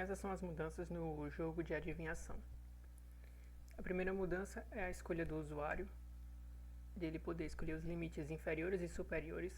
Essas são as mudanças no jogo de adivinhação. A primeira mudança é a escolha do usuário, dele poder escolher os limites inferiores e superiores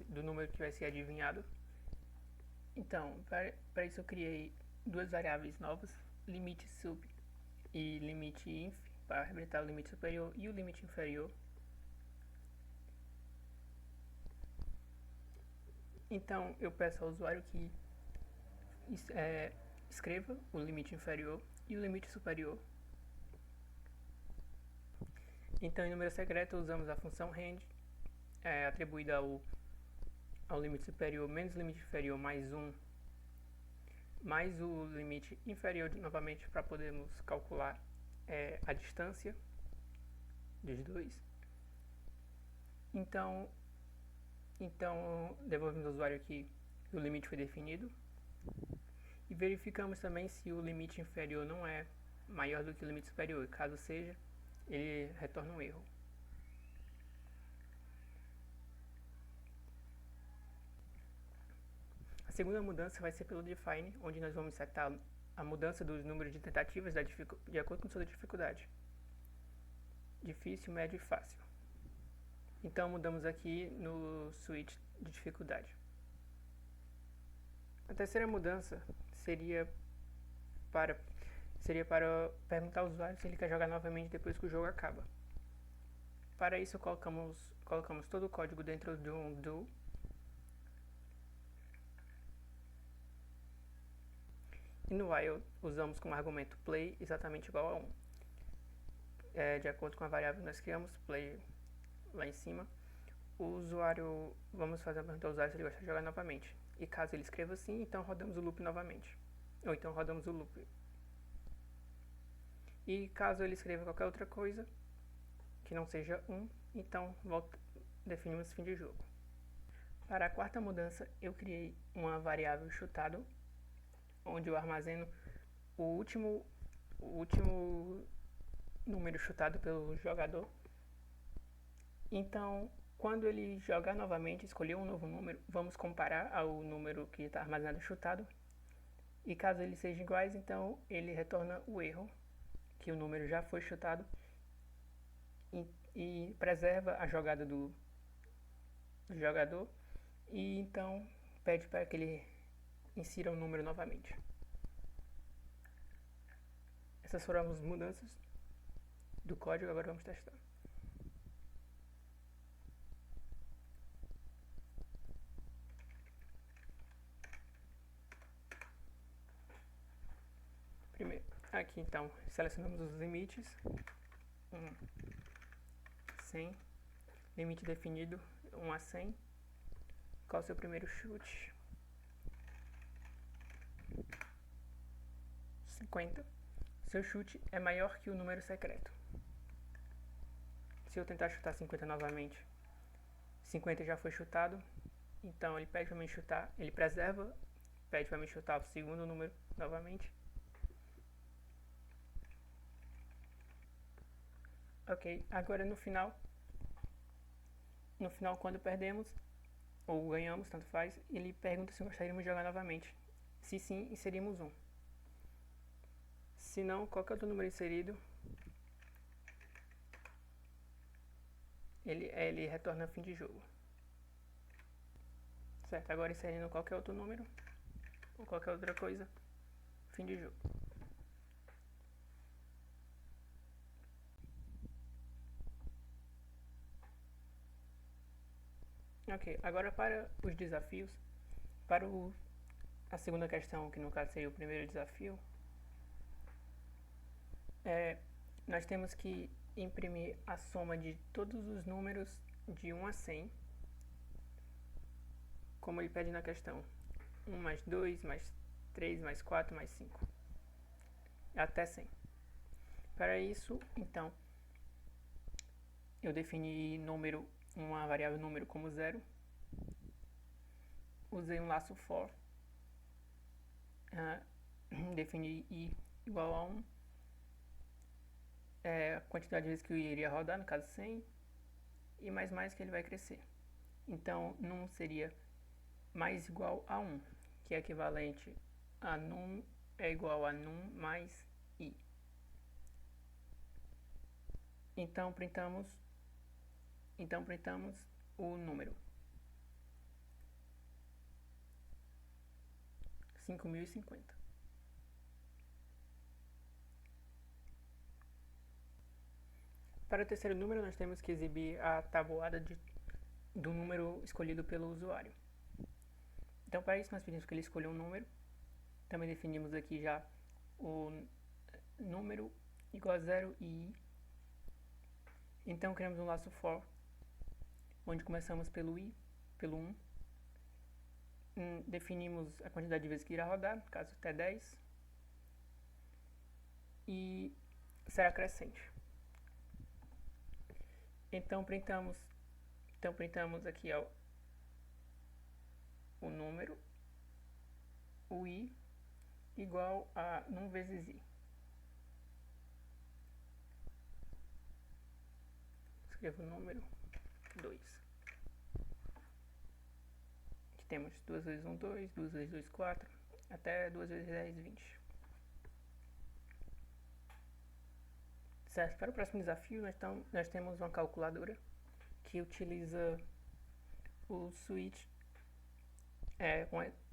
do número que vai ser adivinhado. Então, para isso eu criei duas variáveis novas, limite sub e limite inf, para representar o limite superior e o limite inferior. Então, eu peço ao usuário que escreva o limite inferior e o limite superior. Então, em número secreto, usamos a função range, atribuída ao limite superior menos limite inferior mais 1, mais o limite inferior novamente para podermos calcular a distância dos dois. Então devolvemos ao usuário que o limite foi definido e verificamos também se o limite inferior não é maior do que o limite superior. Caso seja, ele retorna um erro. A segunda mudança vai ser pelo define, onde nós vamos setar a mudança dos números de tentativas de acordo com sua dificuldade. Difícil, médio e fácil. Então mudamos aqui no switch de dificuldade. A terceira mudança seria para perguntar ao usuário se ele quer jogar novamente depois que o jogo acaba. Para isso colocamos todo o código dentro de um do. E no while usamos como argumento play exatamente igual a 1. De acordo com a variável que nós criamos, play lá em cima, o usuário, vamos fazer a pergunta ao usuário se ele gosta de jogar novamente. E caso ele escreva sim, então rodamos o loop novamente. Ou então rodamos o loop. E caso ele escreva qualquer outra coisa, que não seja 1, então definimos fim de jogo. Para a quarta mudança, eu criei uma variável chutado, onde eu armazeno o último número chutado pelo jogador. Então, quando ele jogar novamente, escolher um novo número, vamos comparar ao número que está armazenado chutado. E caso eles sejam iguais, então ele retorna o erro, que o número já foi chutado, e preserva a jogada do jogador, e então pede para que ele insira o número novamente. Essas foram as mudanças do código, agora vamos testar. Primeiro, aqui então, selecionamos os limites. 100. Limite definido, 1 a 100. Qual é o seu primeiro chute? 50. Seu chute é maior que o número secreto. Se eu tentar chutar 50 novamente, 50 já foi chutado, então ele pede para me chutar, ele preserva, pede para me chutar o segundo número novamente. Ok, agora no final quando perdemos ou ganhamos, tanto faz, ele pergunta se gostaríamos de jogar novamente. Se sim, inserimos 1. Se não, qualquer outro número inserido, ele retorna fim de jogo. Certo, agora inserindo qualquer outro número ou qualquer outra coisa, fim de jogo. Ok, agora para os desafios, para a segunda questão, que no caso seria o primeiro desafio, nós temos que imprimir a soma de todos os números de 1 a 100, como ele pede na questão. 1 mais 2, mais 3, mais 4, mais 5, até 100. Para isso, então, eu defini uma variável número como 0, usei um laço for, defini i igual a 1, a quantidade de vezes que eu iria rodar, no caso 100, e mais que ele vai crescer. Então, num seria mais igual a 1, que é equivalente a num é igual a num mais i. Então printamos o número 5050. Para o terceiro número, nós temos que exibir a tabuada do número escolhido pelo usuário. Então, para isso, nós pedimos que ele escolha um número. Também definimos aqui já o número igual a 0 e i. Então, criamos um laço for, onde começamos pelo i, pelo 1. Definimos a quantidade de vezes que irá rodar, no caso até 10. E será crescente. Então printamos aqui o número, o i, igual a num vezes i. Escrevo o número 2. Aqui temos 2 vezes 1, 2, 2 vezes 2, 4, até 2 vezes 10, 20. Certo, para o próximo desafio, nós temos uma calculadora que utiliza o switch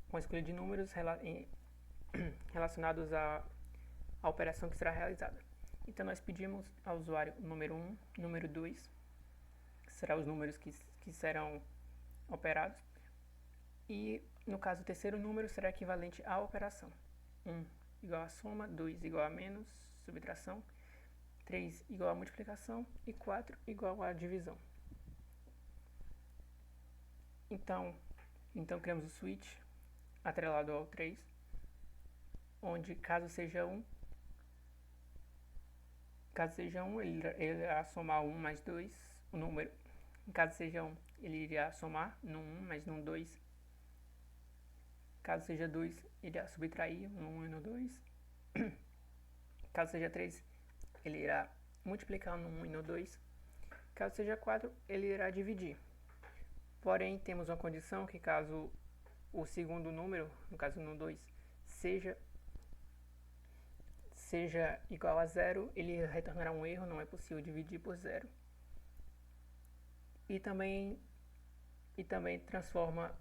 com a escolha de números relacionados à operação que será realizada. Então, nós pedimos ao usuário o número 1, número 2, que serão os números que serão operados. E, no caso, o terceiro número será equivalente à operação. 1 igual a soma, 2 igual a menos, subtração, 3 igual a multiplicação e 4 igual a divisão. Então criamos o switch atrelado ao 3, onde caso seja 1, ele irá somar 1 mais 2, o número. Caso seja 1, ele irá somar no 1 mais no 2. Caso seja 2, ele irá subtrair no 1 e no 2. Caso seja 3, ele irá multiplicar no 1 e no 2. Caso seja 4, ele irá dividir. Porém, temos uma condição que caso o segundo número, no caso no 2, seja igual a 0, ele retornará um erro, não é possível dividir por 0. E também transforma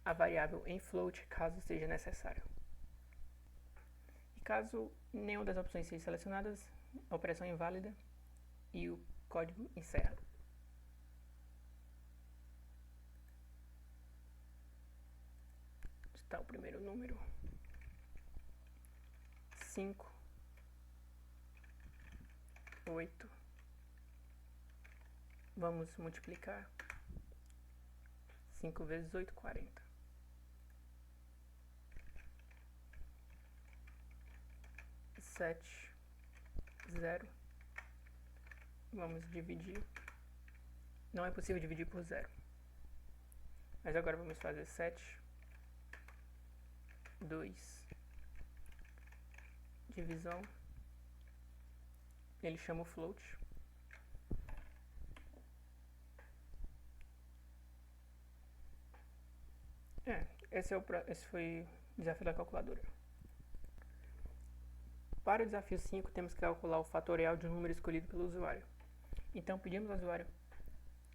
a variável em float, caso seja necessário. E caso nenhuma das opções seja selecionadas, a operação é inválida e o código encerra. Está o primeiro número. 5, 8. Vamos multiplicar. 5 vezes 8, 40. 7, 0. Vamos dividir. Não é possível dividir por 0. Mas agora vamos fazer 7, 2, divisão. Ele chama o float. Esse foi o desafio da calculadora. Para o desafio 5, temos que calcular o fatorial de um número escolhido pelo usuário. Então, pedimos ao usuário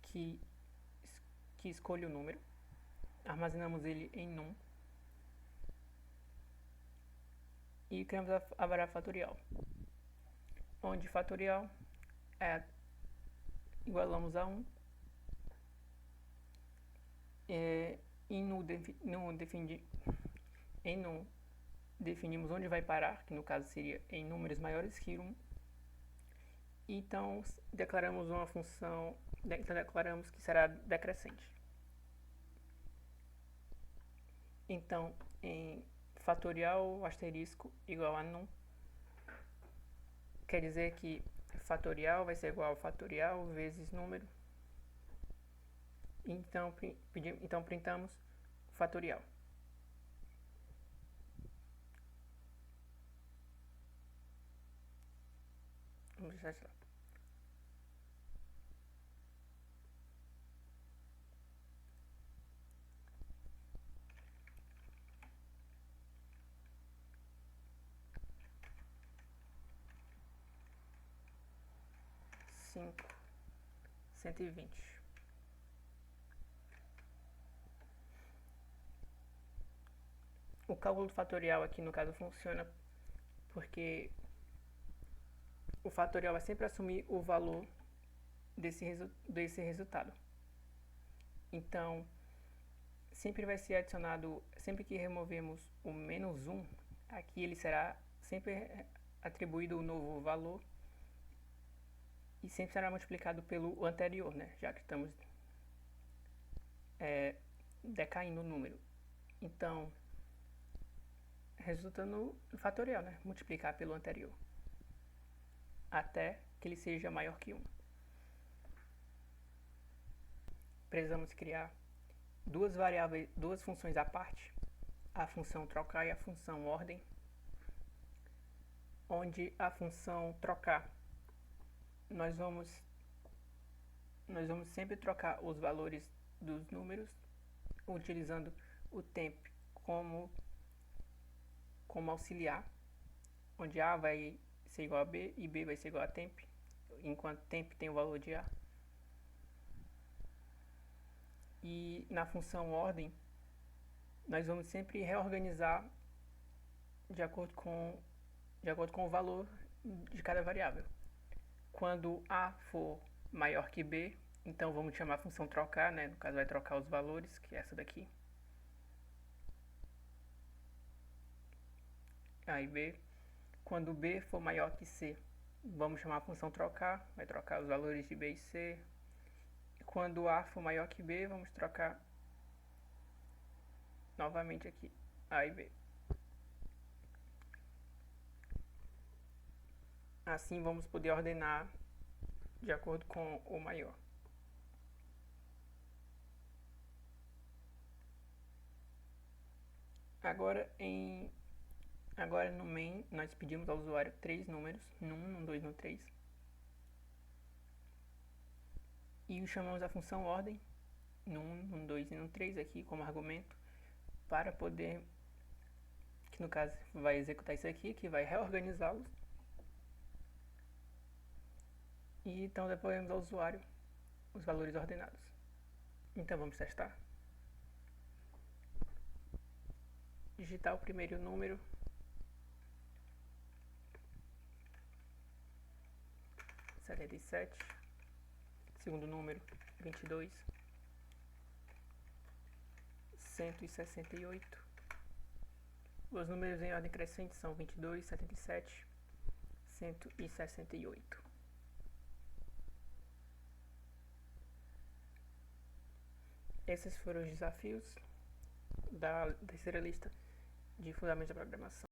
que escolha o número, armazenamos ele em num e criamos a variável fatorial, onde fatorial igualamos a 1 em num definimos onde vai parar, que no caso seria em números maiores que 1. Então declaramos uma função, declaramos que será decrescente. Então em fatorial asterisco igual a num, quer dizer que fatorial vai ser igual a fatorial vezes número. Então printamos fatorial. Vamos deixar isso lá. 5, 120. O cálculo fatorial aqui no caso funciona porque o fatorial vai sempre assumir o valor desse resultado. Então, sempre vai ser adicionado, sempre que removemos o menos 1, aqui ele será sempre atribuído o novo valor e sempre será multiplicado pelo anterior, né? Já que estamos decaindo o número. Então, resulta no fatorial, né? Multiplicar pelo anterior até que ele seja maior que 1. Precisamos criar duas funções à parte, a função trocar e a função ordem, onde a função trocar nós vamos sempre trocar os valores dos números utilizando o temp como auxiliar, onde A vai ser igual a B e B vai ser igual a temp, enquanto temp tem o valor de A. E na função ordem, nós vamos sempre reorganizar de acordo com o valor de cada variável. Quando A for maior que B, então vamos chamar a função trocar, né? No caso vai trocar os valores, que é essa daqui. A e B. Quando B for maior que C, vamos chamar a função trocar, vai trocar os valores de B e C. Quando A for maior que B, vamos trocar novamente aqui, A e B. Assim vamos poder ordenar de acordo com o maior. Agora no main nós pedimos ao usuário 3 números, no 1, no 2, no 3. E chamamos a função ordem, no 1, no 2 e no 3 aqui como argumento, para poder, que no caso vai executar isso aqui, que vai reorganizá-los. E então devolvemos ao usuário os valores ordenados. Então vamos testar. Digitar o primeiro número, (77), segundo número, 22, 168. Os números em ordem crescente são 22, 77, 168. Esses foram os desafios da terceira lista de fundamentos da programação.